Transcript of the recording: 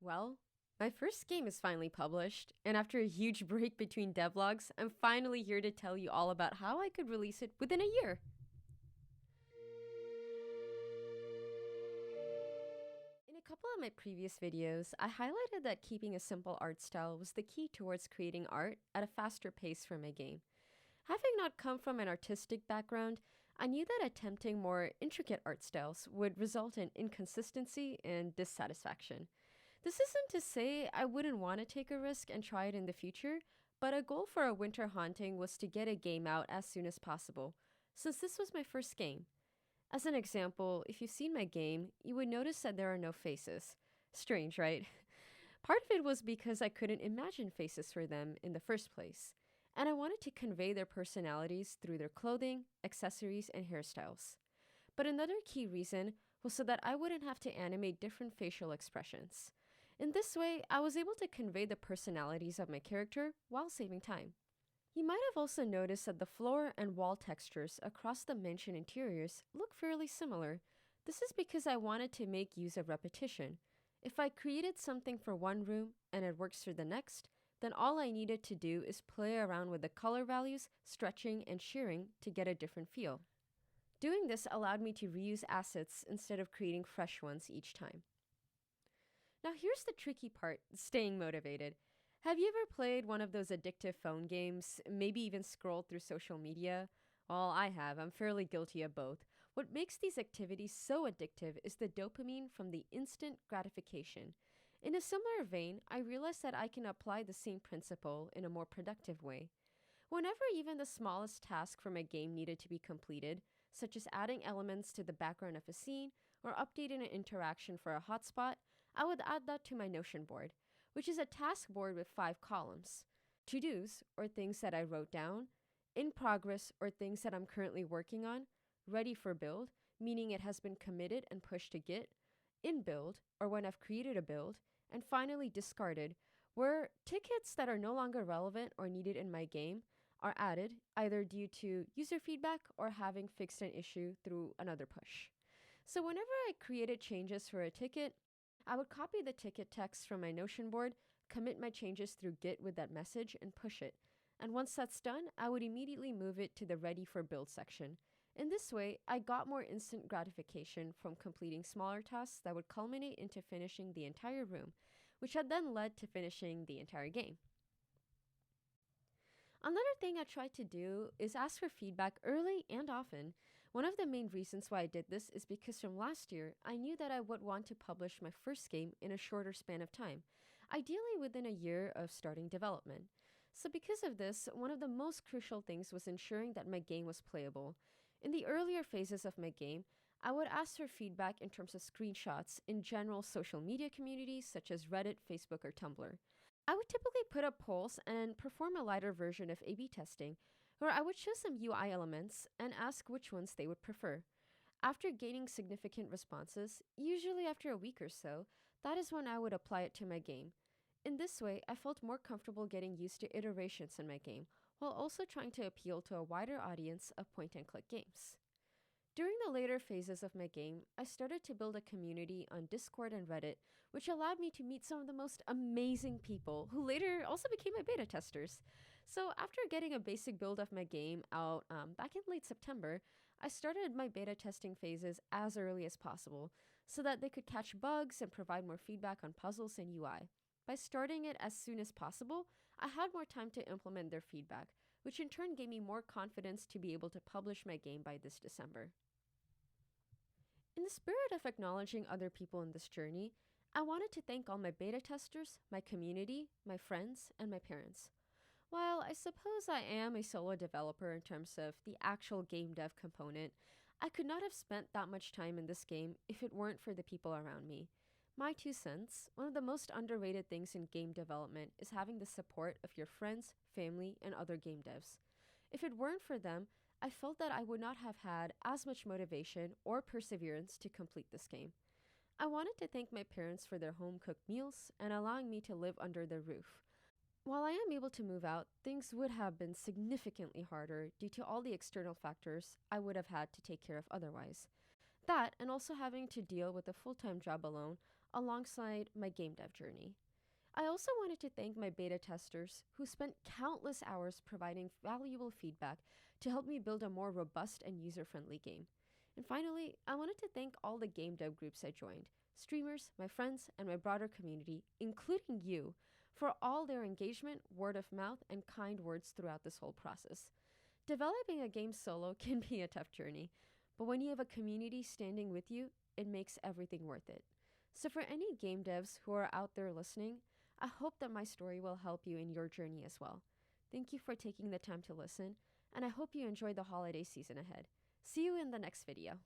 Well, my first game is finally published, and after a huge break between devlogs, I'm finally here to tell you all about how I could release it within a year. In a couple of my previous videos, I highlighted that keeping a simple art style was the key towards creating art at a faster pace for my game. Having not come from an artistic background, I knew that attempting more intricate art styles would result in inconsistency and dissatisfaction. This isn't to say I wouldn't want to take a risk and try it in the future, but a goal for a winter haunting was to get a game out as soon as possible, since this was my first game. As an example, if you've seen my game, you would notice that there are no faces. Strange, right? Part of it was because I couldn't imagine faces for them in the first place, and I wanted to convey their personalities through their clothing, accessories, and hairstyles. But another key reason was so that I wouldn't have to animate different facial expressions. In this way, I was able to convey the personalities of my character while saving time. You might have also noticed that the floor and wall textures across the mentioned interiors look fairly similar. This is because I wanted to make use of repetition. If I created something for one room and it works for the next, then all I needed to do is play around with the color values, stretching, and shearing to get a different feel. Doing this allowed me to reuse assets instead of creating fresh ones each time. Now, here's the tricky part: staying motivated. Have you ever played one of those addictive phone games, maybe even scrolled through social media? Well, I have. I'm fairly guilty of both. What makes these activities so addictive is the dopamine from the instant gratification. In a similar vein, I realized that I can apply the same principle in a more productive way. Whenever even the smallest task from a game needed to be completed, such as adding elements to the background of a scene or updating an interaction for a hotspot, I would add that to my Notion board, which is a task board with 5 columns: to-dos, or things that I wrote down; in progress, or things that I'm currently working on; ready for build, meaning it has been committed and pushed to Git; in build, or when I've created a build; and finally discarded, where tickets that are no longer relevant or needed in my game are added, either due to user feedback or having fixed an issue through another push. So whenever I created changes for a ticket, I would copy the ticket text from my Notion board, commit my changes through Git with that message, and push it. And once that's done, I would immediately move it to the ready for build section. In this way, I got more instant gratification from completing smaller tasks that would culminate into finishing the entire room, which had then led to finishing the entire game. Another thing I tried to do is ask for feedback early and often. One of the main reasons why I did this is because from last year, I knew that I would want to publish my first game in a shorter span of time, ideally within a year of starting development. So because of this, one of the most crucial things was ensuring that my game was playable. In the earlier phases of my game, I would ask for feedback in terms of screenshots in general social media communities such as Reddit, Facebook, or Tumblr. I would typically put up polls and perform a lighter version of A/B testing, where I would show some UI elements and ask which ones they would prefer. After gaining significant responses, usually after a week or so, that is when I would apply it to my game. In this way, I felt more comfortable getting used to iterations in my game, while also trying to appeal to a wider audience of point-and-click games. During the later phases of my game, I started to build a community on Discord and Reddit, which allowed me to meet some of the most amazing people who later also became my beta testers. So, after getting a basic build of my game out back in late September, I started my beta testing phases as early as possible so that they could catch bugs and provide more feedback on puzzles and UI. By starting it as soon as possible, I had more time to implement their feedback, which in turn gave me more confidence to be able to publish my game by this December. In the spirit of acknowledging other people in this journey, I wanted to thank all my beta testers, my community, my friends, and my parents. While I suppose I am a solo developer in terms of the actual game dev component, I could not have spent that much time in this game if it weren't for the people around me. My 2 cents: one of the most underrated things in game development is having the support of your friends, family, and other game devs. If it weren't for them, I felt that I would not have had as much motivation or perseverance to complete this game. I wanted to thank my parents for their home cooked meals and allowing me to live under their roof. While I am able to move out, things would have been significantly harder due to all the external factors I would have had to take care of otherwise. That, and also having to deal with a full time job alone, alongside my game dev journey. I also wanted to thank my beta testers who spent countless hours providing valuable feedback to help me build a more robust and user-friendly game. And finally, I wanted to thank all the game dev groups I joined, streamers, my friends, and my broader community, including you, for all their engagement, word of mouth, and kind words throughout this whole process. Developing a game solo can be a tough journey, but when you have a community standing with you, it makes everything worth it. So, for any game devs who are out there listening, I hope that my story will help you in your journey as well. Thank you for taking the time to listen, and I hope you enjoy the holiday season ahead. See you in the next video.